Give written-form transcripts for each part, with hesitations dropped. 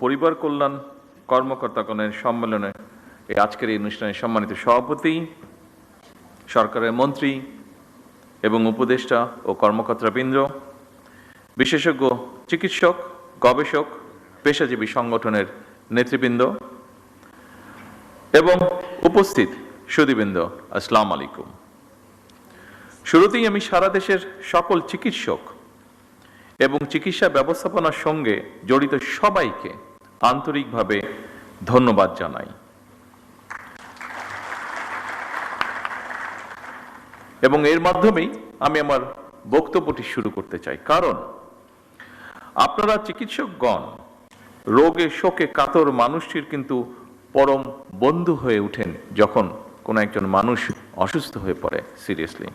পরিবার কল্যাণ কর্মকর্তাগণের সম্মেলনে আজকের এই অনুষ্ঠানে সম্মানিত সভাপতি, সরকারের মন্ত্রী এবং উপদেষ্টা ও কর্মকর্তাবৃন্দ, বিশেষজ্ঞ চিকিৎসক, গবেষক, পেশাজীবী সংগঠনের নেতৃবৃন্দ এবং উপস্থিত সুধীবৃন্দ, আসসালামু আলাইকুম। শুরুতেই আমি সারা দেশের সকল চিকিৎসক এবং চিকিৎসা ব্যবস্থাপনার সঙ্গে জড়িত সবাইকে আন্তরিকভাবে ধন্যবাদ জানাই এবং এর মাধ্যমেই আমি আমার বক্তব্যটি শুরু করতে চাই। কারণ আপনারা চিকিৎসকগণ রোগে শোকে কাতর মানুষটির কিন্তু পরম বন্ধু হয়ে ওঠেন যখন কোনো একজন মানুষ অসুস্থ হয়ে পড়ে সিরিয়াসলি।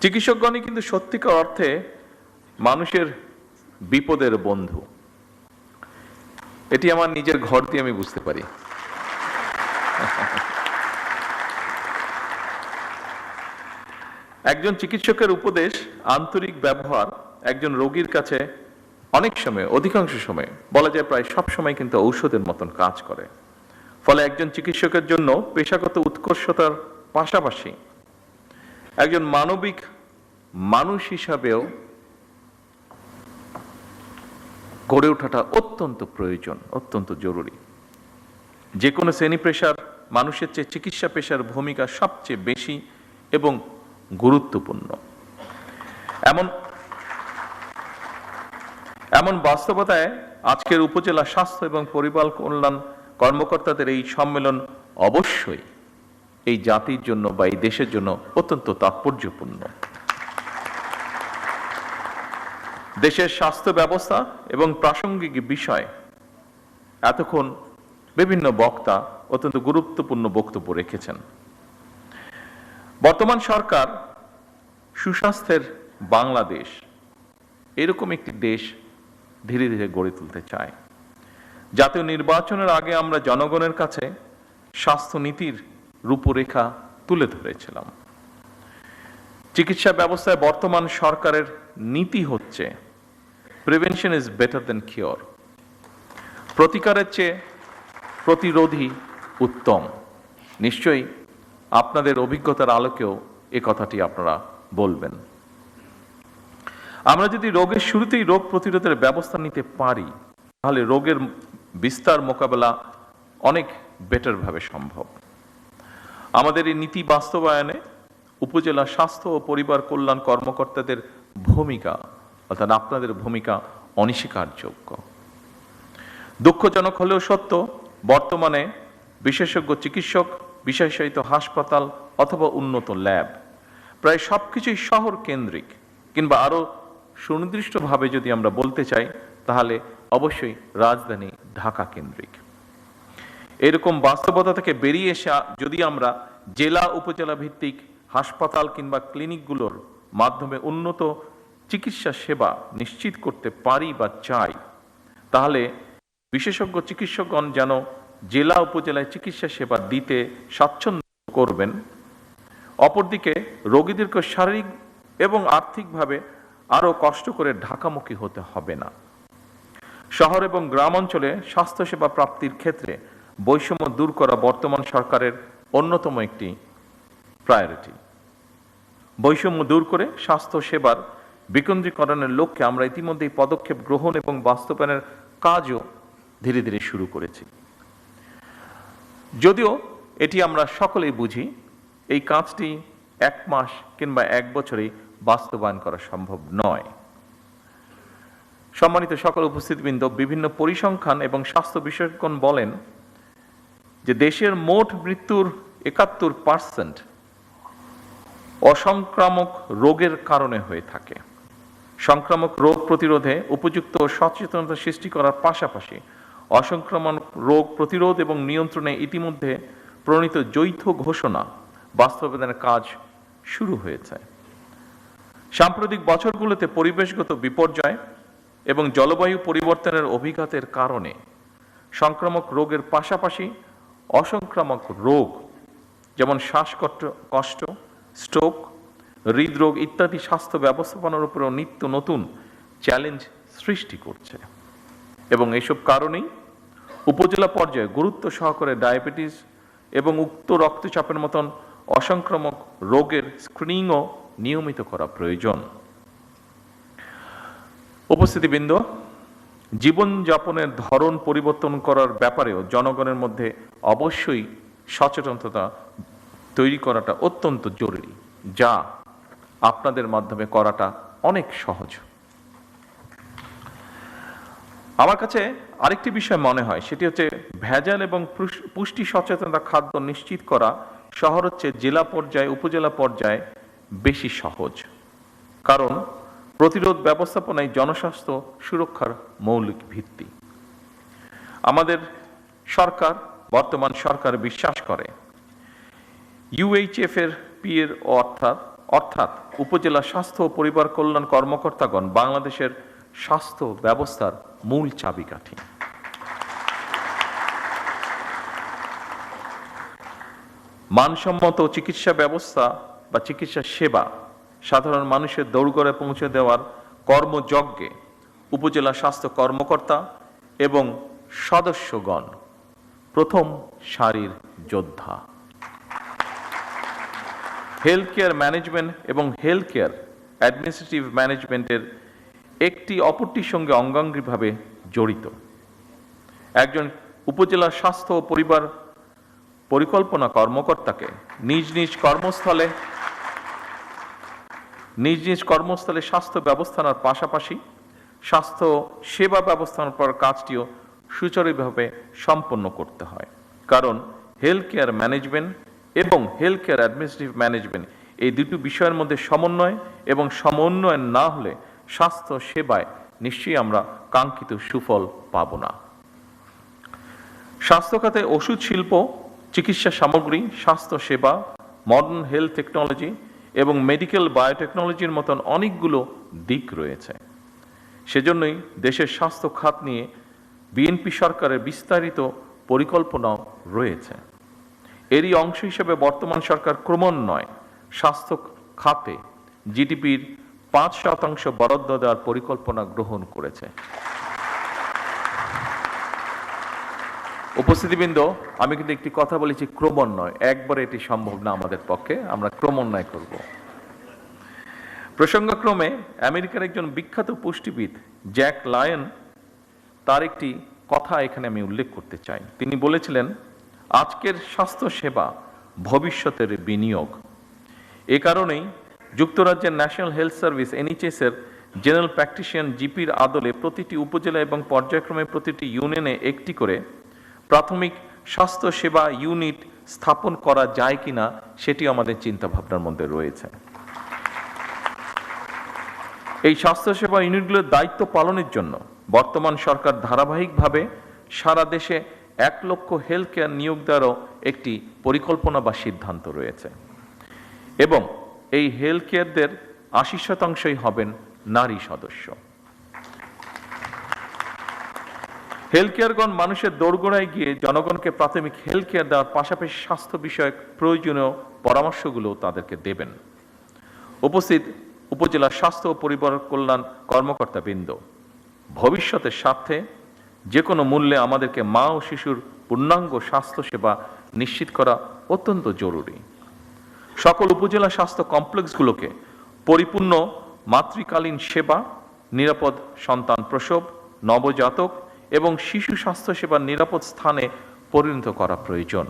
চিকিৎসকগণই কিন্তু সত্যিকার অর্থে মানুষের বিপদের বন্ধু। এটি আমার নিজের ঘর দিয়ে আমি বুঝতে পারি। একজন চিকিৎসকের উপদেশ, আন্তরিক ব্যবহার একজন রোগীর কাছে অনেক সময়, অধিকাংশ সময় বলা যায় প্রায় সব সময় কিন্তু ঔষধের মতন কাজ করে। ফলে একজন চিকিৎসকের জন্য পেশাগত উৎকর্ষতার পাশাপাশি একজন মানবিক মানুষ হিসাবেও গড়ে ওঠাটা অত্যন্ত প্রয়োজন, অত্যন্ত জরুরি। যে কোনো শ্রেণী পেশার মানুষের চেয়ে চিকিৎসা পেশার ভূমিকা সবচেয়ে বেশি এবং গুরুত্বপূর্ণ। এমন বাস্তবতায় আজকের উপজেলা স্বাস্থ্য এবং পরিবার কল্যাণ কর্মকর্তাদের এই সম্মেলন অবশ্যই এই জাতির জন্য বা এই দেশের জন্য অত্যন্ত তাৎপর্যপূর্ণ। দেশের স্বাস্থ্য ব্যবস্থা এবং প্রাসঙ্গিক বিষয় এতক্ষণ বিভিন্ন বক্তা অত্যন্ত গুরুত্বপূর্ণ বক্তব্য রেখেছেন। বর্তমান সরকার সুস্বাস্থ্যের বাংলাদেশ এরকম একটি দেশ ধীরে ধীরে গড়ে তুলতে চায়। জাতীয় নির্বাচনের আগে আমরা জনগণের কাছে স্বাস্থ্য নীতির রূপরেখা তুলে ধরেছিলাম। চিকিৎসা ব্যবস্থায় বর্তমান সরকারের নীতি হচ্ছে prevention is better then cure. প্রতিকারের চেয়ে প্রতিরোধী উত্তম। নিশ্চয়ই আপনাদের অভিজ্ঞতার আলোকেও এ কথাটি আপনারা বলবেন। আমরা যদি রোগের শুরুতেই রোগ প্রতিরোধের ব্যবস্থা নিতে পারি তাহলে রোগের বিস্তার মোকাবেলা অনেক বেটার ভাবে সম্ভব। আমাদের এই নীতি বাস্তবায়নে উপজেলা স্বাস্থ্য ও পরিবার কল্যাণ কর্মকর্তাদের ভূমিকা, অর্থাৎ আপনাদের ভূমিকা অনস্বীকারযোগ্য। দুঃখজনক হলেও সত্য, বর্তমানে বিশেষজ্ঞ চিকিৎসক, বিশেষায়িত হাসপাতাল অথবা উন্নত ল্যাব প্রায় সবকিছুই শহর কেন্দ্রিক, কিংবা আরো সুনির্দিষ্টভাবে যদি আমরা বলতে চাই তাহলে অবশ্যই রাজধানী ঢাকা কেন্দ্রিক। এরকম বাস্তবতা থেকে বেরিয়ে এসে যদি আমরা জেলা উপজেলা ভিত্তিক হাসপাতাল কিংবা ক্লিনিকগুলোর মাধ্যমে উন্নত চিকিৎসা সেবা নিশ্চিত করতে পারি বা চাই, তাহলে বিশেষজ্ঞ চিকিৎসকগণ যেন জেলা উপজেলায় চিকিৎসা সেবা দিতে স্বাচ্ছন্দ্য করবেন। অপরদিকে রোগীদেরকে শারীরিক এবং আর্থিকভাবে আরো কষ্ট করে ঢাকামুখী হতে হবে না। শহর এবং গ্রাম অঞ্চলে স্বাস্থ্যসেবা প্রাপ্তির ক্ষেত্রে বৈষম্য দূর করা বর্তমান সরকারের অন্যতম একটি প্রায়োরিটি। বৈষম্য দূর করে স্বাস্থ্য সেবার বিকেন্দ্রীকরণের লক্ষ্যে আমরা ইতিমধ্যেই পদক্ষেপ গ্রহণ এবং বাস্তবায়নের কাজও ধীরে ধীরে শুরু করেছি। যদিও এটি আমরা সকলেই বুঝি, এই কাজটি 1 মাস কিংবা 1 বছরেই বাস্তবায়ন করা সম্ভব নয়। সম্মানিত সকল উপস্থিতবৃন্দ, বিভিন্ন পরিসংখ্যান এবং স্বাস্থ্য বিশেষজ্ঞগণ বলেন যে দেশের মোট মৃত্যুর 71% অসংক্রামক রোগের কারণে হয়ে থাকে। সংক্রামক রোগ প্রতিরোধে উপযুক্ত সচেতনতা সৃষ্টি করার পাশাপাশি অসংক্রামক রোগ প্রতিরোধ এবং নিয়ন্ত্রণে ইতিমধ্যে প্রণীত যৌথ ঘোষণা বাস্তবায়নের কাজ শুরু হয়েছে। সাম্প্রতিক বছরগুলোতে পরিবেশগত বিপর্যয় এবং জলবায়ু পরিবর্তনের অভিঘাতের কারণে সংক্রামক রোগের পাশাপাশি অসংক্রামক রোগ যেমন শ্বাসকষ্ট, স্ট্রোক, হৃদরোগ ইত্যাদি স্বাস্থ্য ব্যবস্থাপনার উপরেও নিত্য নতুন চ্যালেঞ্জ সৃষ্টি করছে। এবং এইসব কারণেই উপজেলা পর্যায়ে গুরুত্ব সহকারে ডায়াবেটিস এবং উক্ত রক্তচাপের মতন অসংক্রামক রোগের স্ক্রিনিংও নিয়মিত করা প্রয়োজন। উপস্থিতিবৃন্দ, জীবনযাপনের ধরন পরিবর্তন করার ব্যাপারেও জনগণের মধ্যে অবশ্যই সচেতনতা তৈরি করাটা অত্যন্ত জরুরি, যা আপনাদের মাধ্যমে করাটা অনেক সহজ। আমার কাছে আরেকটি বিষয় মনে হয়, সেটি হচ্ছে ভেজাল এবং পুষ্টি সচেতনতা খাদ্য নিশ্চিত করা শহর হচ্ছে জেলা পর্যায়ে উপজেলা পর্যায়ে বেশি সহজ, কারণ প্রতিরোধ ব্যবস্থাপনায় জনস্বাস্থ্য সুরক্ষার মৌলিক ভিত্তি। আমাদের সরকার, বর্তমান সরকার বিশ্বাস করে UHF এর পিএর অর্থাৎ উপজেলা স্বাস্থ্য ও পরিবার কল্যাণ কর্মকর্তাগণ বাংলাদেশের স্বাস্থ্য ব্যবস্থার মূল চাবিকাঠি। মানসম্মত চিকিৎসা ব্যবস্থা বা চিকিৎসা সেবা সাধারণ মানুষের দৌড়গড়ে পৌঁছে দেওয়ার কর্মযজ্ঞে উপজেলা স্বাস্থ্য কর্মকর্তা এবং সদস্যগণ প্রথম সারির যোদ্ধা। হেলথ কেয়ার ম্যানেজমেন্ট এবং হেলথ কেয়ার অ্যাডমিনিস্ট্রেটিভ ম্যানেজমেন্টের একটি অপরটির সঙ্গে অঙ্গাঙ্গিভাবে জড়িত। একজন উপজেলা স্বাস্থ্য ও পরিবার পরিকল্পনা কর্মকর্তাকে নিজ নিজ কর্মস্থলে স্বাস্থ্য ব্যবস্থার পাশাপাশি স্বাস্থ্য সেবা ব্যবস্থাপনার কাজটিও সুচারুভাবে সম্পন্ন করতে হয়, কারণ হেলথ কেয়ার ম্যানেজমেন্ট এবং হেলথ কেয়ার অ্যাডমিনিস্ট্রেটিভ ম্যানেজমেন্ট এই দুটি বিষয়ের মধ্যে সমন্বয় এবং সমন্বয় না হলে স্বাস্থ্য সেবায় নিশ্চয়ই আমরা কাঙ্ক্ষিত সুফল পাব না। স্বাস্থ্য খাতে ওষুধ শিল্প, চিকিৎসা সামগ্রী, স্বাস্থ্য সেবা, মডার্ন হেলথ টেকনোলজি এবং মেডিকেল বায়োটেকনোলজির মতন অনেকগুলো দিক রয়েছে। সেজন্যই দেশের স্বাস্থ্য খাত নিয়ে বিএনপি সরকারের বিস্তারিত পরিকল্পনাও রয়েছে। এরই অংশ হিসেবে বর্তমান সরকার ক্রমান্বয়ে স্বাস্থ্য খাতে জিডিপির 5% বরাদ্দ দেওয়ার পরিকল্পনা গ্রহণ করেছে। উপস্থিতিবৃন্দ, আমি কিন্তু একটি কথা বলেছি ক্রমান্বয়, একবারে এটি সম্ভব না আমাদের পক্ষে, আমরা ক্রমান্বয় করব। প্রসঙ্গক্রমে আমেরিকার একজন বিখ্যাত পুষ্টিবিদ জ্যাক লায়ন, তার একটি কথা এখানে আমি উল্লেখ করতে চাই। তিনি বলেছিলেন, আজকের স্বাস্থ্য সেবা ভবিষ্যতের বিনিয়োগ। এ কারণেই যুক্তরাজ্যের ন্যাশনাল হেলথ সার্ভিস NHS এর জেনারেল প্র্যাকটিশিয়ান জিপির আদলে প্রতিটি উপজেলা এবং পর্যায়ক্রমে প্রতিটি ইউনিয়নে একটি করে প্রাথমিক স্বাস্থ্য সেবা ইউনিট স্থাপন করা যায় কিনা সেটি আমাদের চিন্তাভাবনার মধ্যে রয়েছে। এই স্বাস্থ্যসেবা ইউনিটগুলোর দায়িত্ব পালনের জন্য বর্তমান সরকার ধারাবাহিকভাবে সারা দেশে 1 লক্ষ হেলথ কেয়ার নিয়োগ দেওয়ারও একটি পরিকল্পনা বা সিদ্ধান্ত রয়েছে এবং এই হেলথ কেয়ারদের 80% হবেন নারী সদস্য। হেলথ কেয়ারগণ মানুষের দোরগোড়ায় গিয়ে জনগণকে প্রাথমিক হেলথ কেয়ার দেওয়ার পাশাপাশি স্বাস্থ্য বিষয়ক প্রয়োজনীয় পরামর্শগুলো তাদেরকে দেবেন। উপস্থিত উপজেলা স্বাস্থ্য ও পরিবার কল্যাণ কর্মকর্তা বৃন্দ, ভবিষ্যতের স্বার্থে যে কোনো মূল্যে আমাদেরকে মা ও শিশুর পূর্ণাঙ্গ স্বাস্থ্য সেবা নিশ্চিত করা অত্যন্ত জরুরি। সকল উপজেলা স্বাস্থ্য কমপ্লেক্সগুলোকে পরিপূর্ণ মাতৃকালীন সেবা, নিরাপদ সন্তান প্রসব, নবজাতক এবং শিশু স্বাস্থ্য সেবার নিরাপদ স্থানে পরিণত করা প্রয়োজন।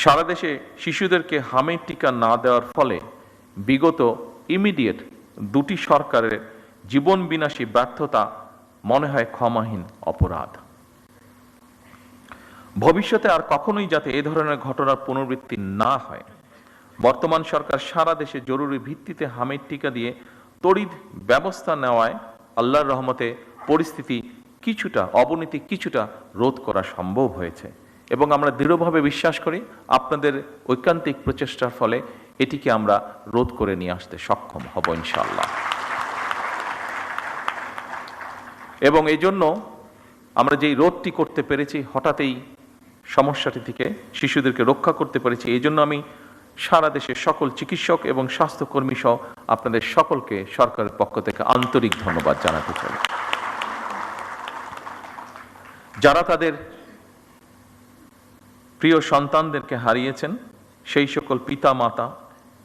সারা দেশে শিশুদেরকে হামের টিকা না দেওয়ার ফলে বিগত ইমিডিয়েট 2টি সরকারের জীবন বিনাশী ব্যর্থতা মনে হয় ক্ষমাহীন অপরাধ। ভবিষ্যতে আর কখনোই যাতে এ ধরনের ঘটনার পুনরাবৃত্তি না হয়, বর্তমান সরকার সারা দেশে জরুরি ভিত্তিতে হামের টিকা দিয়ে তড়িৎ ব্যবস্থা নেওয়ায় আল্লাহর রহমতে পরিস্থিতি অবনতি কিছুটা রোধ করা সম্ভব হয়েছে এবং আমরা দৃঢ়ভাবে বিশ্বাস করি আপনাদের ঐকান্তিক প্রচেষ্টার ফলে এটিকে আমরা রোধ করে নিয়ে আসতে সক্ষম হব ইনশাআল্লাহ। এবং এই জন্য আমরা যেই রোধটি করতে পেরেছি, হঠাৎই সমস্যাটি থেকে শিশুদেরকে রক্ষা করতে পেরেছি, এই জন্য আমি সারা দেশের সকল চিকিৎসক এবং স্বাস্থ্যকর্মী সহ আপনাদের সকলকে সরকারের পক্ষ থেকে আন্তরিক ধন্যবাদ জানাতে চাই। যারা তাদের প্রিয় সন্তানদেরকে হারিয়েছেন সেই সকল পিতা মাতা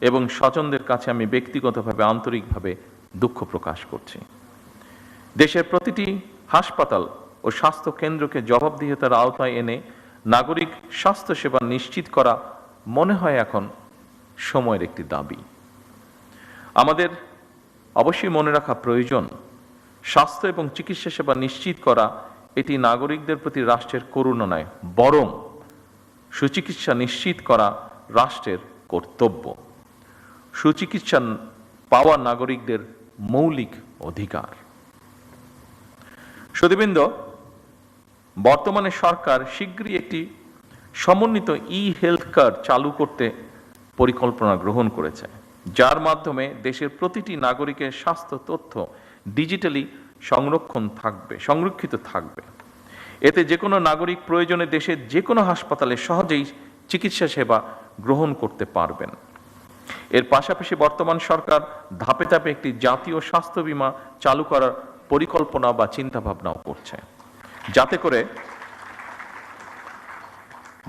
এবং স্বজনদের কাছে আমি ব্যক্তিগতভাবে আন্তরিকভাবে দুঃখ প্রকাশ করছি। দেশের প্রতিটি হাসপাতাল ও স্বাস্থ্য কেন্দ্রকে জবাবদিহিতার আওতায় এনে নাগরিক স্বাস্থ্যসেবা নিশ্চিত করা মনে হয় এখন সময়ের একটি দাবি। আমাদের অবশ্যই মনে রাখা প্রয়োজন, স্বাস্থ্য এবং চিকিৎসা সেবা নিশ্চিত করা এটি নাগরিকদের প্রতি রাষ্ট্রের করুণা নয়, বরং সুচিকিৎসা নিশ্চিত করা রাষ্ট্রের কর্তব্য। সুচিকিৎসা পাওয়া নাগরিকদের মৌলিক অধিকার। সুধীবৃন্দ, বর্তমানে সরকার শীঘ্রই একটি সমন্বিত হেলথ কার্ড চালু করতে পরিকল্পনা গ্রহণ করেছে, যার মাধ্যমে দেশের প্রতিটি নাগরিকের স্বাস্থ্য তথ্য ডিজিটালি সংরক্ষিত থাকবে। এতে যে কোনো নাগরিক প্রয়োজনে দেশের যে কোনো হাসপাতালে সহজেই চিকিৎসা সেবা গ্রহণ করতে পারবেন। এর পাশাপাশি বর্তমান সরকার ধাপে ধাপে একটি জাতীয় স্বাস্থ্য বীমা চালু করার পরিকল্পনা বা চিন্তা ভাবনাও করছে,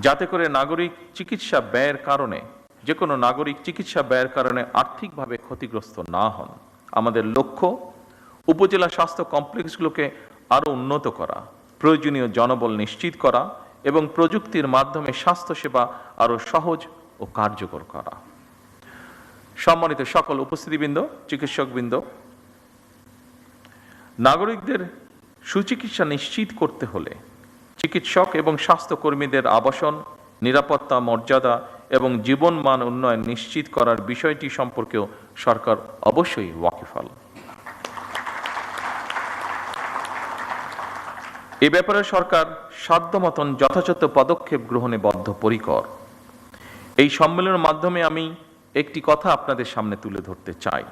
যাতে করে নাগরিক চিকিৎসা ব্যয়ের কারণে যে কোনো নাগরিক চিকিৎসা ব্যয়ের কারণে আর্থিকভাবে ক্ষতিগ্রস্ত না হন। আমাদের লক্ষ্য উপজেলা স্বাস্থ্য কমপ্লেক্সগুলোকে আরো উন্নত করা, প্রয়োজনীয় জনবল নিশ্চিত করা এবং প্রযুক্তির মাধ্যমে স্বাস্থ্যসেবা আরো সহজ ও কার্যকর করা। সম্মানিত সকল উপস্থিতিবৃন্দ, চিকিৎসকবৃন্দ, নাগরিকদের সুচিকিৎসা নিশ্চিত করতে হলে চিকিৎসক এবং স্বাস্থ্যকর্মীদের আবাসন, নিরাপত্তা, মর্যাদা এবং জীবনমান উন্নয়ন নিশ্চিত করার বিষয়টি সম্পর্কেও সরকার অবশ্যই ওয়াকিবহাল। এ ব্যাপারে সরকার সাধ্যমতন যথাযথ পদক্ষেপ গ্রহণে বদ্ধপরিকর। এই সম্মেলনের মাধ্যমে আমি একটি কথা আপনাদের সামনে তুলে ধরতে চাই।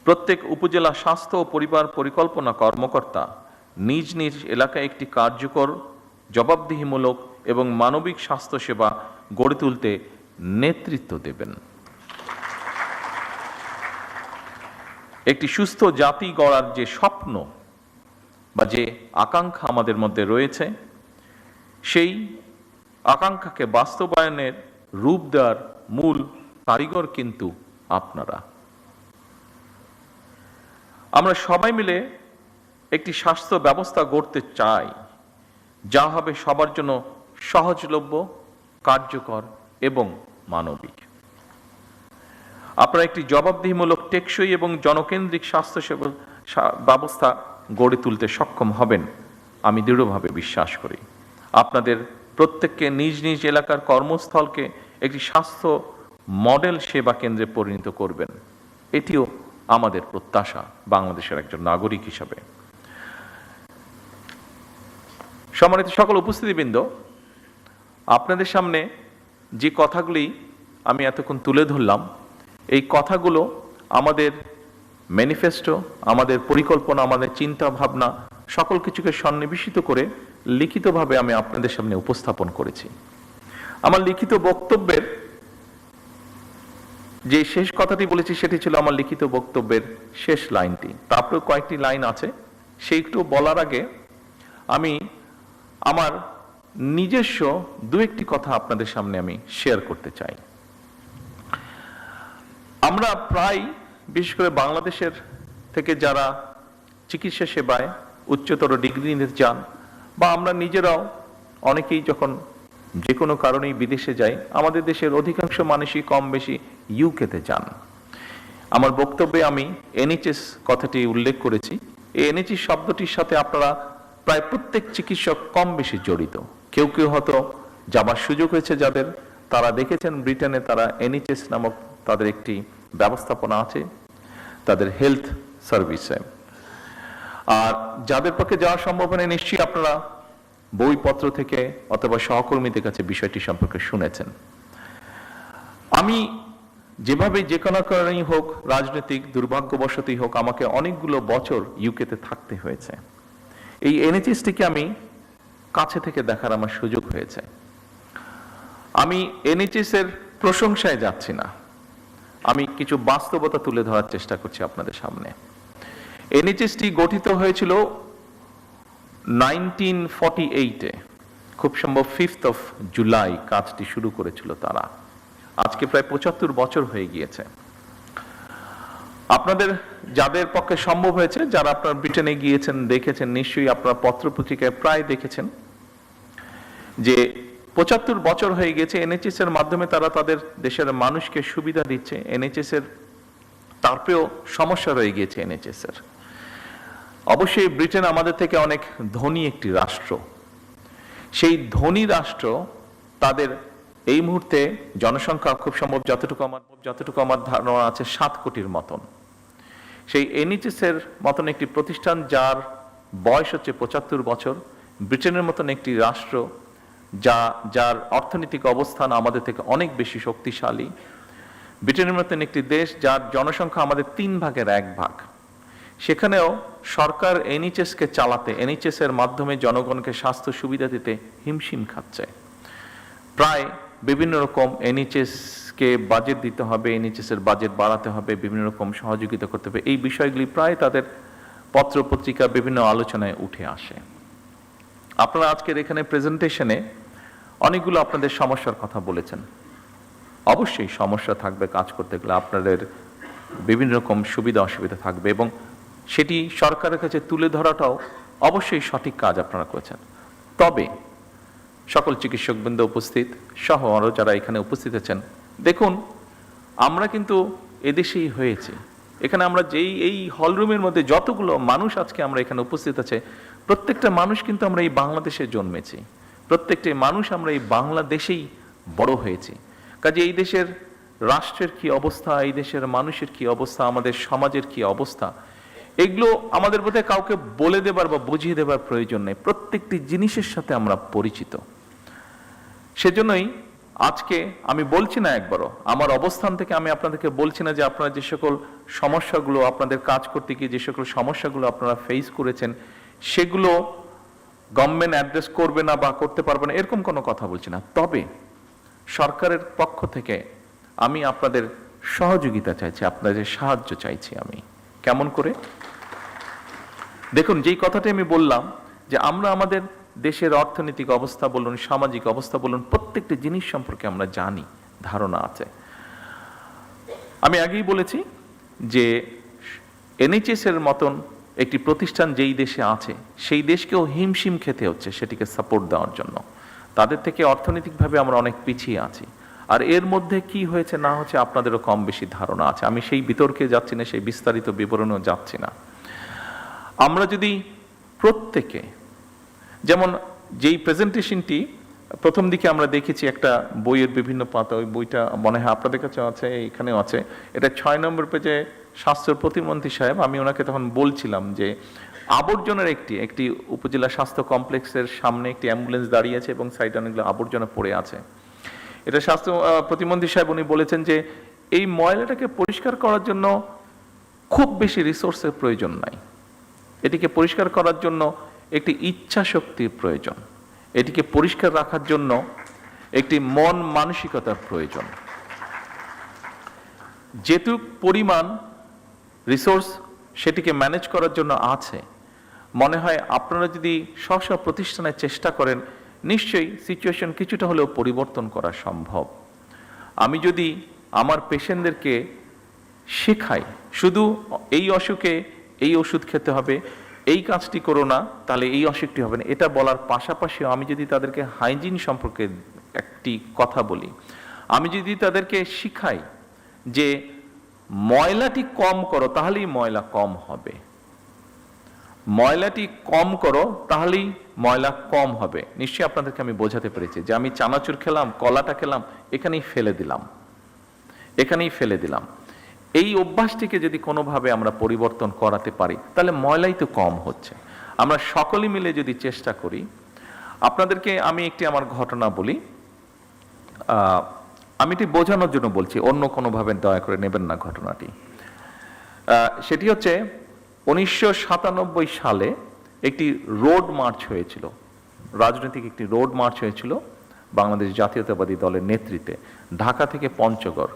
প্রত্যেক উপজেলা স্বাস্থ্য ও পরিবার পরিকল্পনা কর্মকর্তা নিজ নিজ এলাকায় একটি কার্যকর, জবাবদিহিমূলক এবং মানবিক স্বাস্থ্যসেবা গড়ে তুলতে নেতৃত্ব দেবেন। একটি সুস্থ জাতি গড়ার যে স্বপ্ন বা যে আকাঙ্ক্ষা আমাদের মধ্যে রয়েছে, সেই আকাঙ্ক্ষাকে বাস্তবায়নের রূপ দেওয়ার মূল কারিগর কিন্তু আপনারা। আমরা সবাই মিলে একটি স্বাস্থ্য ব্যবস্থা গড়তে চাই, যা হবে সবার জন্য সহজলভ্য, কার্যকর এবং মানবিক। আপনারা একটি জবাবদিহিমূলক, টেকসই এবং জনকেন্দ্রিক স্বাস্থ্য সেবা ব্যবস্থা গড়ে তুলতে সক্ষম হবেন, আমি দৃঢ়ভাবে বিশ্বাস করি। আপনাদের প্রত্যেককে নিজ নিজ এলাকার কর্মস্থলকে একটি স্বাস্থ্য মডেল সেবা কেন্দ্রে পরিণত করবেন, এটিও আমাদের প্রত্যাশা বাংলাদেশের একজন নাগরিক হিসাবে। সম্মানিত সকল উপস্থিতিবৃন্দ, আপনাদের সামনে যে কথাগুলি আমি এতক্ষণ তুলে ধরলাম, এই কথাগুলো আমাদের ম্যানিফেস্টো, আমাদের পরিকল্পনা, আমাদের চিন্তা ভাবনা সকল কিছুকে সন্নিবেশিত করে লিখিতভাবে আমি আপনাদের সামনে উপস্থাপন করেছি। আমার লিখিত বক্তব্যের যে শেষ কথাটি বলেছি সেটি ছিল আমার লিখিত বক্তব্যের শেষ লাইনটি। তারপরে কয়েকটি লাইন আছে, সেইটু বলার আগে আমি আমার নিজস্ব দু একটি কথা আপনাদের সামনে আমি শেয়ার করতে চাই। আমরা প্রায়, বিশেষ করে বাংলাদেশের থেকে যারা চিকিৎসা সেবায় উচ্চতর ডিগ্রি নিতে চান, বা আমরা নিজেরাও অনেকেই যখন যে কোনো কারণেই বিদেশে যাই, আমাদের দেশের অধিকাংশ মানুষই কম বেশি ইউকেতে যান। আমার বক্তব্যে আমি এনএইচএস কথাটি উল্লেখ করেছি। এই এনএইচএস শব্দটির সাথে আপনারা প্রায় প্রত্যেক চিকিৎসক কম বেশি জড়িত। কেউ কেউ হয়তো যাবার সুযোগ হয়েছে যাদের, তারা দেখেছেন ব্রিটেনে তারা এনএইচএস নামক তাদের একটি ব্যবস্থাপনা আছে তাদের হেলথ সার্ভিসে। আর যাদের পক্ষে যাওয়া সম্ভব হয় নিশ্চয়ই আপনারা বইপত্র থেকে অথবা সহকর্মীদের কাছে বিষয়টি সম্পর্কে শুনেছেন। আমি যেভাবে যে কোনো কারণেই হোক, রাজনৈতিক দুর্ভাগ্যবশতই হোক, আমাকে অনেকগুলো বছর ইউকেতে থাকতে হয়েছে। এই এনএইচএসটিকে আমি কাছে থেকে দেখার আমার সুযোগ হয়েছে। আমি এনএইচএস এর প্রশংসায় যাচ্ছি না, আমি কিছু বাস্তবতা তুলে ধরার চেষ্টা করছি আপনাদের সামনে। এনএইচএসটি গঠিত হয়েছিল 1948-এ খুব সম্ভব 5th of জুলাই কাজটি শুরু করেছিল তারা। আজকে প্রায় 75 বছর হয়ে গিয়েছে। আপনাদের যাদের পক্ষে সম্ভব হয়েছে, যারা আপনারা ব্রিটেনে গিয়েছেন দেখেছেন, নিশ্চয়ই আপনারা পত্রপত্রিকায় প্রায় দেখেছেন যে 75 বছর হয়ে গেছে এনএইচএস এর মাধ্যমে তারা তাদের দেশের মানুষকে সুবিধা দিচ্ছে। এনএইচএস এর তারপরেও সমস্যা রয়ে গিয়েছে এনএইচএস এর। অবশ্যই ব্রিটেন আমাদের থেকে অনেক ধনী একটি রাষ্ট্র। সেই ধনী রাষ্ট্র তাদের এই মুহূর্তে জনসংখ্যা খুব সম্ভব যতটুকু আমার ধারণা আছে 7 কোটির মতন। সেই এনএইচএস এর মতন একটি প্রতিষ্ঠান যার বয়স হচ্ছে 75 বছর, ব্রিটেনের মতন একটি রাষ্ট্র যার অর্থনৈতিক অবস্থান আমাদের থেকে অনেক বেশি শক্তিশালী, ব্রিটেনের মতন একটি দেশ যার জনসংখ্যা আমাদের 3 ভাগের 1 ভাগ, সেখানেও সরকার এনএইচএস কে চালাতে, এনএইচএস এর মাধ্যমে জনগণকে স্বাস্থ্য সুবিধা দিতে হিমশিম খাচ্ছে। প্রায় বিভিন্ন রকম এনএইচএস কে বাজেট দিতে হবে, এনএইচএস এর বাজেট বাড়াতে হবে, বিভিন্ন রকম সহযোগিতা করতে হবে, এই বিষয়গুলি প্রায় তাদের পত্র পত্রিকা বিভিন্ন আলোচনায় উঠে আসে। আপনারা আজকের এখানে প্রেজেন্টেশনে অনেকগুলো আপনাদের সমস্যার কথা বলেছেন। অবশ্যই সমস্যা থাকবে, কাজ করতে গেলে আপনাদের বিভিন্ন রকম সুবিধা অসুবিধা থাকবে, এবং সেটি সরকারের কাছে তুলে ধরাটাও অবশ্যই সঠিক কাজ আপনারা করেছেন। তবে সকল চিকিৎসকবৃন্দ উপস্থিত সহ আরও যারা এখানে উপস্থিত আছেন, দেখুন আমরা কিন্তু এদেশেই হয়েছি। এখানে আমরা এই হলরুমের মধ্যে যতগুলো মানুষ আজকে আমরা এখানে উপস্থিত আছে, প্রত্যেকটা মানুষ কিন্তু আমরা এই বাংলাদেশে জন্মেছি, প্রত্যেকটা মানুষ আমরা এই বাংলাদেশেই বড় হয়েছি। কাজে এই দেশের রাষ্ট্রের কি অবস্থা, এই দেশের মানুষের কি অবস্থা, আমাদের সমাজের কি অবস্থা, এগুলো আমাদের বোধহয় কাউকে বলে দেবার বা বুঝিয়ে দেবার প্রয়োজন নেই। প্রত্যেকটি জিনিসের সাথে আমরা পরিচিত। সেজন্যই আজকে আমি বলছি না একবারও, আমার অবস্থান থেকে আমি আপনাদেরকে বলছি না যে আপনারা যে সকল সমস্যাগুলো, আপনাদের কাজ করতে গিয়ে যে সকল সমস্যাগুলো আপনারা ফেস করেছেন সেগুলো গভর্নমেন্ট অ্যাড্রেস করবে না বা করতে পারবে না, এরকম কোনো কথা বলছি না। তবে সরকারের পক্ষ থেকে আমি আপনাদের সহযোগিতা চাইছি, আপনাদের সাহায্য চাইছি। আমি কেমন করে? দেখুন, যেই কথাটি আমি বললাম যে আমরা আমাদের দেশের অর্থনৈতিক অবস্থা বলুন, সামাজিক অবস্থা বলুন, প্রত্যেকটি জিনিস সম্পর্কে আমরা জানি, ধারণা আছে। আমি আগেই বলেছি যে এনএইচএস এর মতন একটি প্রতিষ্ঠান যেই দেশে আছে সেই দেশকেও হিমশিম খেতে হচ্ছে সেটিকে সাপোর্ট দেওয়ার জন্য। তাদের থেকে অর্থনৈতিকভাবে আমরা অনেক পিছিয়ে আছি। আর এর মধ্যে কি হয়েছে না হচ্ছে আপনাদেরও কম বেশি ধারণা আছে। আমি সেই বিতর্কে যাচ্ছি না, সেই বিস্তারিত বিবরণেও যাচ্ছি না। আমরা যদি প্রত্যেকে, যেমন যেই প্রেজেন্টেশনটি প্রথম দিকে আমরা দেখেছি একটা বইয়ের বিভিন্ন পাতা, ওই বইটা মনে হয় আপনাদের কাছে আছে, এখানেও আছে, এটা 6 নম্বর পেজে স্বাস্থ্য প্রতিমন্ত্রী সাহেব, আমি ওনাকে তখন বলছিলাম যে আবর্জনার একটি উপজেলা স্বাস্থ্য কমপ্লেক্সের সামনে একটি অ্যাম্বুলেন্স দাঁড়িয়ে আছে এবং সাইডে অনেকগুলো আবর্জনা পড়ে আছে। এটা স্বাস্থ্য প্রতিমন্ত্রী সাহেব উনি বলেছেন যে এই ময়লাটাকে পরিষ্কার করার জন্য খুব বেশি রিসোর্সের প্রয়োজন নাই, এটিকে পরিষ্কার করার জন্য একটি ইচ্ছা শক্তির প্রয়োজন, এটিকে পরিষ্কার রাখার জন্য একটি মন মানসিকতার প্রয়োজন। যেটুক পরিমাণ রিসোর্স সেটিকে ম্যানেজ করার জন্য আছে, মনে হয় আপনারা যদি স্ব প্রতিষ্ঠানে চেষ্টা করেন নিশ্চয়ই সিচুয়েশন কিছুটা হলেও পরিবর্তন করা সম্ভব। আমি যদি আমার পেশেন্টদেরকে শেখাই শুধু এই অসুখে এই ওষুধ খেতে হবে, এই কাজটি করো না তাহলে এই অসুখটি হবে না, এটা বলার পাশাপাশিও আমি যদি তাদেরকে হাইজিন সম্পর্কে একটি কথা বলি, আমি যদি তাদেরকে শিখাই যে ময়লাটি কম করো তাহলেই ময়লা কম হবে, ময়লাটি কম করো তাহলেই ময়লা কম হবে, নিশ্চয়ই আপনাদেরকে আমি বোঝাতে পেরেছি যে আমি চানাচুর খেলাম, কলাটা খেলাম, এখানেই ফেলে দিলাম। এই অভ্যাসটিকে যদি কোনোভাবে আমরা পরিবর্তন করাতে পারি তাহলে ময়লাই তো কম হচ্ছে। আমরা সকলে মিলে যদি চেষ্টা করি, আপনাদেরকে আমি একটি আমার ঘটনা বলি, আমি এটি বোঝানোর জন্য বলছি, অন্য কোনোভাবে দয়া করে নেবেন না ঘটনাটি। সেটি হচ্ছে 1997 সালে একটি রোড মার্চ হয়েছিল, রাজনৈতিক একটি রোড মার্চ হয়েছিল বাংলাদেশ জাতীয়তাবাদী দলের নেতৃত্বে, ঢাকা থেকে পঞ্চগড়।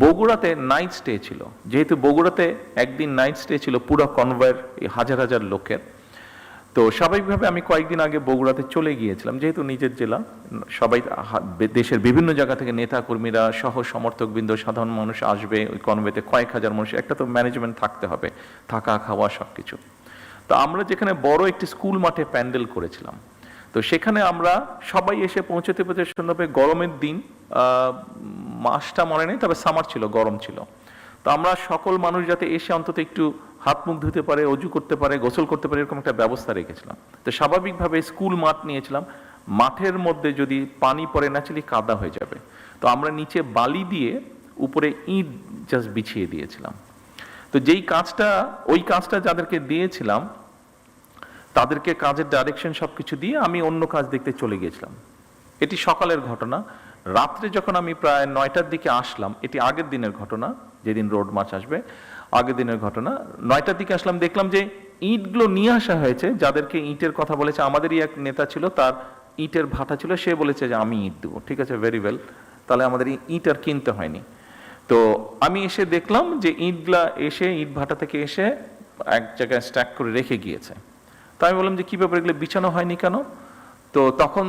বগুড়াতে নাইট স্টে ছিল, যেহেতু বগুড়াতে একদিন নাইট স্টে ছিল পুরো কনভয়ের হাজার হাজার লোকের, তো স্বাভাবিকভাবে আমি কয়েকদিন আগে বগুড়াতে চলে গিয়েছিলাম, যেহেতু নিজের জেলা, সবাই দেশের বিভিন্ন জায়গা থেকে নেতা কর্মীরা সহ সমর্থকবৃন্দ সাধারণ মানুষ আসবে ওই কনভেতে, কয়েক হাজার মানুষ, একটা তো ম্যানেজমেন্ট থাকতে হবে, থাকা খাওয়া সবকিছু। তো আমরা যেখানে বড় একটি স্কুল মাঠে প্যান্ডেল করেছিলাম, তো সেখানে আমরা সবাই এসে পৌঁছতে সন্ধ্যাবে, গরমের দিন, মাসটা মনে নেই, তবে সামার ছিল, গরম ছিল। তো আমরা সকল মানুষ যাতে এসে অন্তত একটু হাত মুখ ধুতে পারে, অজু করতে পারে, গোসল করতে পারে, এরকম একটা ব্যবস্থা রেখেছিলাম। তো স্বাভাবিকভাবে স্কুল মাঠ নিয়েছিলাম, মাঠের মধ্যে যদি পানি পড়ে ন্যাচারালি কাদা হয়ে যাবে, তো আমরা নিচে বালি দিয়ে উপরে ইট জাস্ট বিছিয়ে দিয়েছিলাম। তো ওই কাজটা যাদেরকে দিয়েছিলাম তাদেরকে কাজের ডাইরেকশন সবকিছু দিয়ে আমি অন্য কাজ দেখতে চলে গিয়েছিলাম। এটি সকালের ঘটনা। রাত্রে যখন আমি প্রায় 9টার দিকে আসলাম, এটি আগের দিনের ঘটনা, যেদিন রোড মার্চ আসবে আগের দিনের ঘটনা, 9টার দিকে আসলাম, দেখলাম যে ইটগুলো নিয়ে আসা হয়েছে। যাদেরকে ইটের কথা বলেছে, আমাদেরই এক নেতা ছিল, তার ইটের ভাটা ছিল, সে বলেছে যে আমি ইট দেবো। ঠিক আছে, ভেরি ওয়েল, তাহলে আমাদের ইট আর কিনতে হয়নি। তো আমি এসে দেখলাম যে ইটগুলা এসে ইট ভাটা থেকে এসে এক জায়গায় স্ট্যাক করে রেখে গিয়েছে। তো আমি বললাম যে কি ব্যাপার, এগুলো বিছানো হয়নি কেন? তো তখন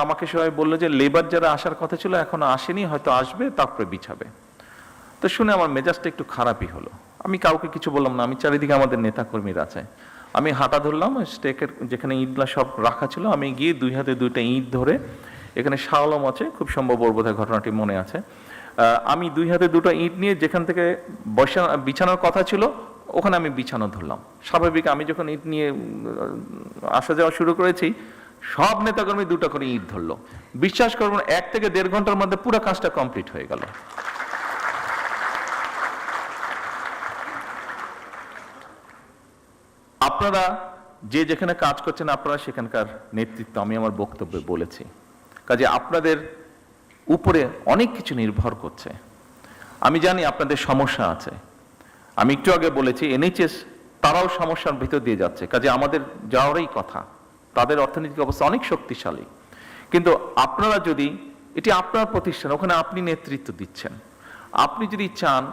আমাকে সবাই বললো যে লেবার যারা আসার কথা ছিল এখনো আসেনি, হয়তো আসবে তারপরে বিছাবে। তো শুনে আমার মেজাজটা একটু খারাপই হলো। আমি কাউকে কিছু বললাম না, আমি চারিদিকে আমাদের নেতা কর্মীরা আছে, আমি হাঁটা ধরলাম স্টেকের যেখানে ইটগুলা সব রাখা ছিল, আমি গিয়ে 2 হাতে 2টা ইট ধরে, এখানে শাওলম আছে, খুব সম্ভব বোধহয় ঘটনাটি মনে আছে, আমি 2 হাতে 2টা ইট নিয়ে যেখান থেকে বিছানোর কথা ছিল ওখানে আমি বিছানো ধরলাম। স্বাভাবিক আমি যখন ইট নিয়ে আসা যাওয়া শুরু করেছি, সব নেতাকর্মী 2টা করে ইট ধরলো। বিশ্বাস করবেন 1 থেকে 1.5 ঘন্টার মধ্যে পুরো কাজটা কমপ্লিট হয়ে গেল। আপনারা যে যেখানে কাজ করছেন, আপনারা সেখানকার নেতৃত্ব, আমি আমার বক্তব্যে বলেছি, কাজে আপনাদের উপরে অনেক কিছু নির্ভর করছে। আমি জানি আপনাদের সমস্যা আছে, আমি একটু আগে বলেছি এনএইচএস তারাও সমস্যার ভিতর দিয়ে যাচ্ছে, কাজে আমাদের যাওয়ারই কথা, তাদের অর্থনৈতিক অবস্থা অনেক শক্তিশালী। কিন্তু আপনারা যদি, এটি আপনার প্রতিষ্ঠান, ওখানে আপনি নেতৃত্ব দিচ্ছেন, আপনি যদি চান,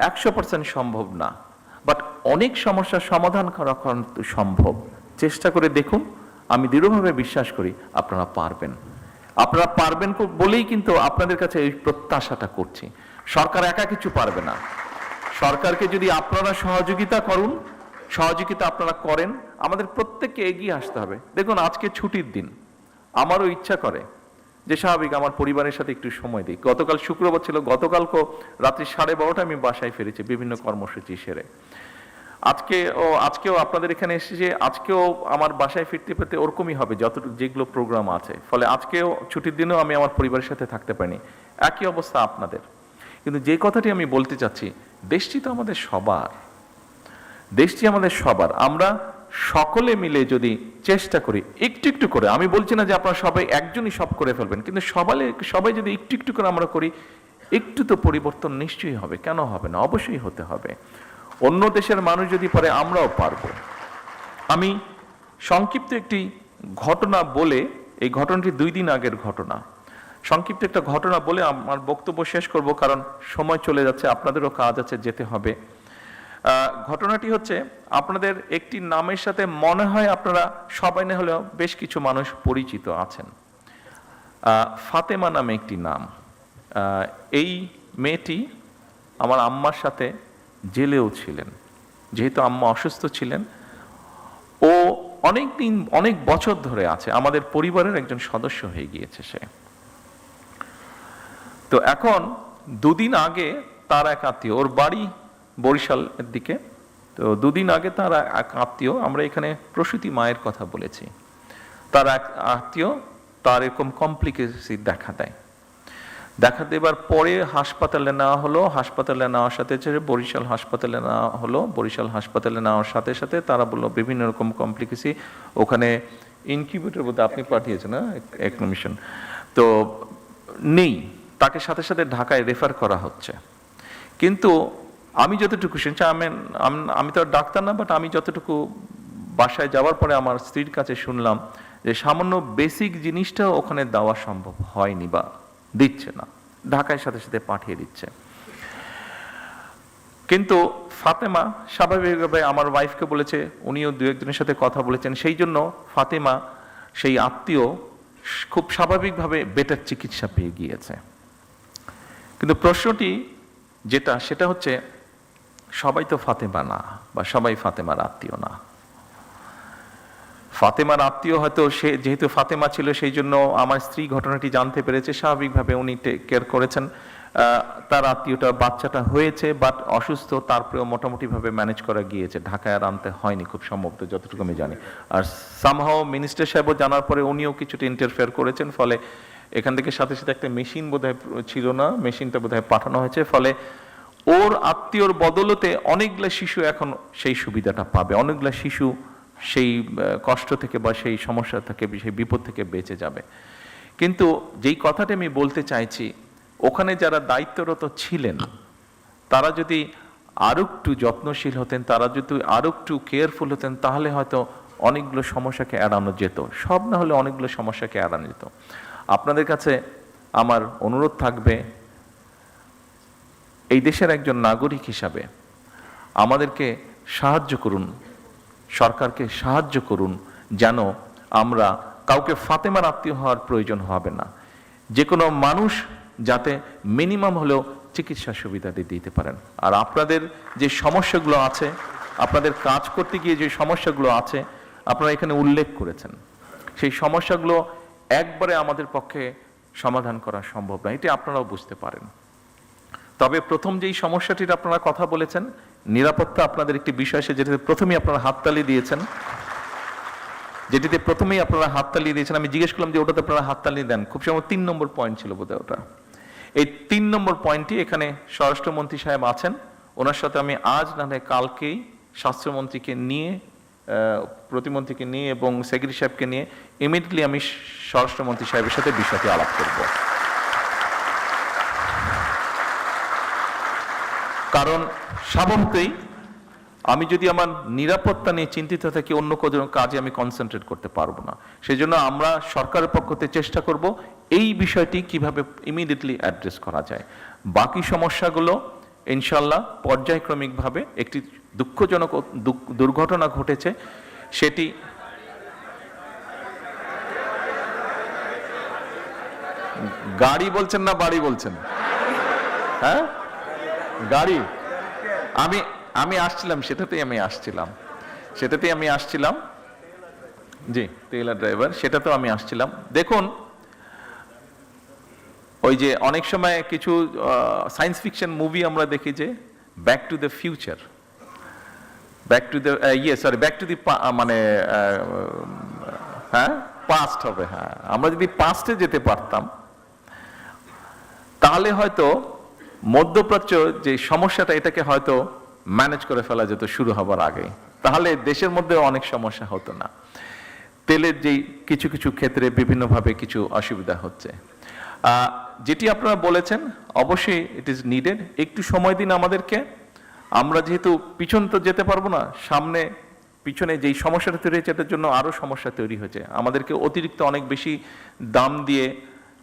100% সম্ভব না, বাট অনেক সমস্যার সমাধান করা সম্ভব। চেষ্টা করে দেখুন, আমি দৃঢ়ভাবে বিশ্বাস করি আপনারা পারবেন। আপনারা পারবেন বলেই কিন্তু আপনাদের কাছে এই প্রত্যাশাটা করছি। সরকার একা কিছু পারবে না। সরকারকে যদি আপনারা সহযোগিতা আপনারা করেন, আমাদের প্রত্যেককে এগিয়ে আসতে হবে। দেখুন আজকে ছুটির দিন, আমারও ইচ্ছা করে যে স্বাভাবিক আমার পরিবারের সাথে একটু সময় দিই। গতকাল শুক্রবার ছিল, গতকালকেও রাত্রি 12:30 আমি বাসায় ফিরেছি বিভিন্ন কর্মসূচি সেরে। আজকেও আপনাদের এখানে এসেছে, আজকেও আমার বাসায় ফিরতে ওরকমই হবে যেগুলো প্রোগ্রাম আছে। ফলে আজকেও ছুটির দিনেও আমি আমার পরিবারের সাথে থাকতে পারিনি। একই অবস্থা আপনাদের। কিন্তু যে কথাটি আমি বলতে চাচ্ছি, দেশটি তো আমাদের সবার। আমরা সকলে মিলে যদি চেষ্টা করি একটু একটু করে, আমি বলছি না যে আপনারা সবাই একজনই সব করে ফেলবেন, কিন্তু সবাই যদি একটু একটু করে আমরা করি, একটু তো পরিবর্তন নিশ্চয়ই হবে। কেন হবে না? অবশ্যই হতে হবে। অন্য দেশের মানুষ যদি পারে, আমরাও পারবো। আমি সংক্ষিপ্ত একটি ঘটনা বলে, এই ঘটনাটি 2 দিন আগের ঘটনা, সংক্ষিপ্ত একটা ঘটনা বলে আমার বক্তব্য শেষ করব, কারণ সময় চলে যাচ্ছে, আপনাদেরও কাজ আছে, যেতে হবে। ঘটনাটি হচ্ছে, আপনাদের একটি নামের সাথে মনে হয় আপনারা সবাই না হলেও বেশ কিছু মানুষ পরিচিত আছেন। ফাতেমা নামে একটি নাম। এই মেয়েটি আমার আম্মার সাথে জেলেও ছিলেন। যেহেতু আম্মা অসুস্থ ছিলেন, ও অনেক বছর ধরে আছে, আমাদের পরিবারের একজন সদস্য হয়ে গিয়েছে সে। তো এখন 2 দিন আগে তার এক আত্মীয়, ওর বাড়ি বরিশালের দিকে, তো 2 দিন আগে তার এক আত্মীয়, আমরা এখানে প্রসূতি মায়ের কথা বলেছি, তার এক আত্মীয় তার এরকম কমপ্লিকেশন দেখা দেবার পরে হাসপাতালে নেওয়া হলো। হাসপাতালে নেওয়ার সাথে বরিশাল হাসপাতালে নেওয়া হলো। বরিশাল হাসপাতালে নেওয়ার সাথে সাথে তারা বললো বিভিন্ন রকম কমপ্লিকেশন, ওখানে ইনকিউবেটর বলতে আপনি পাঠিয়েছেন না একমিশন, তো নেই, তাকে সাথে সাথে ঢাকায় রেফার করা হচ্ছে। কিন্তু আমি যতটুকু শুনছি, আমি তো ডাক্তার না, বাট আমি যতটুকু বাসায় যাওয়ার পরে আমার স্ত্রীর কাছে শুনলাম যে সামান্য বেসিক জিনিসটাও ওখানে দেওয়া সম্ভব হয়নি বা দিচ্ছে না, ঢাকায় সাথে সাথে পাঠিয়ে দিচ্ছে। কিন্তু ফাতেমা স্বাভাবিকভাবে আমার ওয়াইফকে বলেছে, উনিও দু একজনের সাথে কথা বলেছেন, সেই জন্য ফাতেমা সেই আত্মীয় খুব স্বাভাবিকভাবে বেটার চিকিৎসা পেয়ে গিয়েছে। কিন্তু প্রশ্নটি যেটা, সেটা হচ্ছে সবাই তো ফাতেমা না, বা সবাই ফাতেমার আত্মীয় না। ফাতেমার আত্মীয় হয়তো, সে যেহেতু ফাতেমা ছিল সেই জন্য আমার স্ত্রী ঘটনাটি জানতে পেরেছে, স্বাভাবিকভাবে উনি টেক কেয়ার করেছেন, তার আত্মীয়টা বাচ্চাটা হয়েছে বাট অসুস্থ, তারপরেও মোটামুটি ভাবে ম্যানেজ করা গিয়েছে, ঢাকায় আর আনতে হয়নি খুব সম্ভবত, যতটুকু আমি জানি। আর সামহাও মিনিস্টার সাহেবও জানার পরে উনিও কিছুটা ইন্টারফেয়ার করেছেন, ফলে এখান থেকে সাথে সাথে একটা মেশিন বোধহয় ছিল না, মেশিনটা বোধহয় পাঠানো হয়েছে, ফলে ওর আত্মীয়র বদলতে অনেকগুলো শিশু এখন সেই সুবিধাটা পাবে, অনেকগুলো শিশু সেই কষ্ট থেকে বা সেই সমস্যা থেকে, সেই বিপদ থেকে বেঁচে যাবে। কিন্তু যেই কথাটা আমি বলতে চাইছি, ওখানে যারা দায়িত্বরত ছিলেন তারা যদি আরো একটু যত্নশীল হতেন, তারা যদি আরো একটু কেয়ারফুল হতেন, তাহলে হয়তো অনেকগুলো সমস্যাকে এড়ানো যেত, সব না হলে অনেকগুলো সমস্যাকে এড়ানো যেত। আপনাদের কাছে আমার অনুরোধ থাকবে, এই দেশের একজন নাগরিক হিসাবে আমাদেরকে সাহায্য করুন, সরকারকে সাহায্য করুন, যেন আমরা কাউকে ফাতেমার আত্মীয় হওয়ার প্রয়োজন হবে না। যে কোনো মানুষ যাতে মিনিমাম হলেও চিকিৎসা সুবিধাটি দিতে পারেন। আর আপনাদের যে সমস্যাগুলো আছে, আপনাদের কাজ করতে গিয়ে যে সমস্যাগুলো আছে আপনারা এখানে উল্লেখ করেছেন, সেই সমস্যাগুলো একবারে আমাদের পক্ষে সমাধান করা সম্ভব না, এটি আপনারাও বুঝতে পারেন। তবে প্রথম যেই সমস্যাটির আপনারা কথা বলেছেন, নিরাপত্তা আপনাদের একটি বিষয়, যেটাতে প্রথমেই আপনারা হাততালি দিয়েছেন, আমি জিজ্ঞেস করলাম যে ওটাতে আপনারা হাততালি দেন, খুব সম্ভবত 3 নম্বর পয়েন্ট ছিল বোধহয় ওটা। এই 3 নম্বর পয়েন্টটি এখানে স্বরাষ্ট্রমন্ত্রী সাহেব আছেন, ওনার সাথে আমি আজ না হয় কালকেই স্বাস্থ্যমন্ত্রীকে নিয়ে, প্রতিমন্ত্রীকে নিয়ে এবং সেক্রেটারি সাহেবকে নিয়ে ইমিডিয়েটলি আমি স্বরাষ্ট্রমন্ত্রী সাহেবের সাথে বিষয়টি আলাপ করব। কারণ স্বাভাবিকই আমি যদি আমার নিরাপত্তা নিয়ে চিন্তিত থাকি, অন্য কোনো কাজে আমি কনসেন্ট্রেট করতে পারবো না। সেই জন্য আমরা সরকারের পক্ষ থেকে চেষ্টা করব এই বিষয়টি কিভাবে ইমিডিয়েটলি অ্যাড্রেস করা যায়। বাকি সমস্যাগুলো ইনশাল্লাহ পর্যায়ক্রমিকভাবে, একটি দুঃখজনক দুর্ঘটনা ঘটেছে, সেটি গাড়ি বলছেন না বাড়ি বলছেন? হ্যাঁ, গাড়ি। আমি আসছিলাম, সেটাতেই আমি আসছিলাম, জি, টেইলার ড্রাইভার, সেটাতেও আমি আসছিলাম। দেখুন, ওই যে অনেক সময় কিছু সায়েন্স ফিকশন মুভি আমরা দেখি যে back to the future, back to the মানে হ্যাঁ পাস্ট হবে, হ্যাঁ, আমরা যদি পাস্টে যেতে পারতাম তাহলে হয়তো মধ্যপ্রাচ্য যে সমস্যাটা, এটাকে হয়তো ম্যানেজ করে ফেলা যেত শুরু হবার আগে, তাহলে দেশের মধ্যে অনেক সমস্যা হতো না। তেলের যেই কিছু কিছু ক্ষেত্রে বিভিন্নভাবে কিছু অসুবিধা হচ্ছে, যেটি আপনারা বলেছেন, অবশ্যই ইট ইজ নিডেড। একটু সময় দিন আমাদেরকে, আমরা যেহেতু পিছন তো যেতে পারবো না, সামনে পিছনে যেই সমস্যাটা তৈরি হয়েছে এটার জন্য আরো সমস্যা তৈরি হয়েছে, আমাদেরকে অতিরিক্ত অনেক বেশি দাম দিয়ে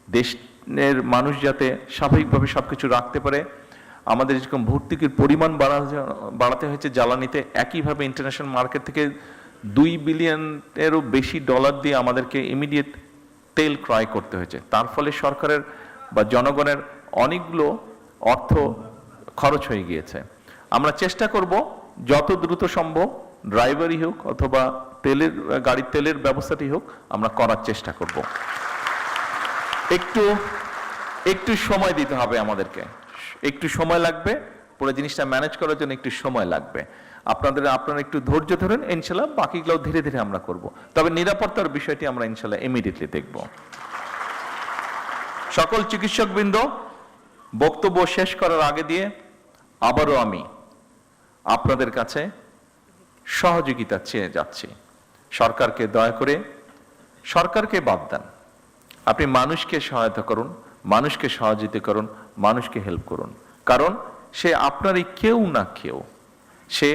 দেশের মানুষ যাতে স্বাভাবিকভাবে সবকিছু রাখতে পারে, আমাদের যেরকম ভর্তুকির পরিমাণ বাড়াতে হয়েছে জ্বালানিতে, একইভাবে ইন্টারন্যাশনাল মার্কেট থেকে $2 বিলিয়নেরও বেশি ডলার দিয়ে আমাদেরকে ইমিডিয়েট তেল ক্রয় করতে হয়েছে। তার ফলে সরকারের বা জনগণের অনেকগুলো অর্থ খরচ হয়ে গিয়েছে। আমরা চেষ্টা করব যত দ্রুত সম্ভব, ড্রাইভারই হোক অথবা গাড়ির তেলের ব্যবস্থাটি হোক, আমরা করার চেষ্টা করব। একটু সময় দিতে হবে আমাদেরকে, একটু সময় লাগবে, পুরো জিনিসটা ম্যানেজ করার জন্য একটু সময় লাগবে। আপনারা একটু ধৈর্য ধরেন, ইনশাল্লাহ বাকিগুলো ধীরে ধীরে আমরা করব। তবে নিরাপত্তার বিষয়টি আমরা ইনশাল্লাহ ইমিডিয়েটলি দেখব। সকল চিকিৎসকবৃন্দ, বক্তব্য শেষ করার আগে দিয়ে আবারও আমি আপনাদের কাছে সহযোগিতা চেয়ে যাচ্ছি। সরকারকে দয়া করে, সরকারকে বাদ দেন, আপনি মানুষকে সহায়তা করুন, মানুষকে সহযোগিতা করুন, মানুষকে হেল্প করুন। কারণ সে আপনারই কেউ না কেউ, সে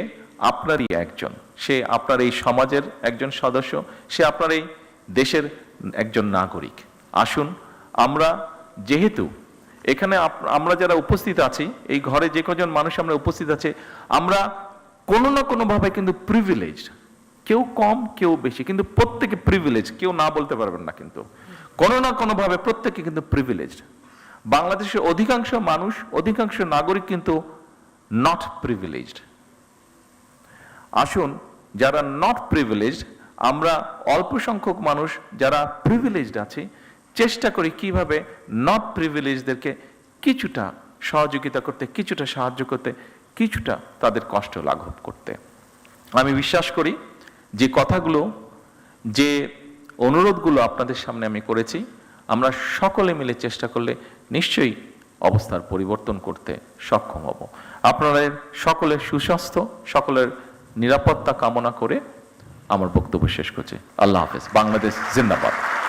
আপনারই একজন, সে আপনার এই সমাজের একজন সদস্য, সে আপনার এই দেশের একজন নাগরিক। আসুন আমরা যেহেতু এখানে আমরা যারা উপস্থিত আছি, এই ঘরে যে কজন মানুষ আমরা উপস্থিত আছে, আমরা কোনো না কোনো ভাবে কিন্তু প্রিভিলেজড, কেউ কম কেউ বেশি, কিন্তু প্রত্যেকে প্রিভিলেজ, কেউ না বলতে পারবেন না, কিন্তু কোনো না কোনো ভাবে প্রত্যেকে কিন্তু প্রিভিলেজড। বাংলাদেশের অধিকাংশ মানুষ, অধিকাংশ নাগরিক কিন্তু নট প্রিভিলেজড। আসুন যারা নট প্রিভিলেজড, আমরা অল্প সংখ্যক মানুষ যারা প্রিভিলেজড আছি, চেষ্টা করি কিভাবে নট প্রিভিলেজদেরকে কিছুটা সহযোগিতা করতে, কিছুটা সাহায্য করতে, কিছুটা তাদের কষ্ট লাঘব করতে। আমি বিশ্বাস করি যে কথাগুলো, যে অনুরোধগুলো আপনাদের সামনে আমি করেছি, আমরা সকলে মিলে চেষ্টা করলে নিশ্চয়ই অবস্থার পরিবর্তন করতে সক্ষম হব। আপনাদের সকলের সুস্বাস্থ্য, সকলের নিরাপত্তা কামনা করে আমার বক্তব্য শেষ করছি। আল্লাহ হাফেজ। বাংলাদেশ জিন্দাবাদ।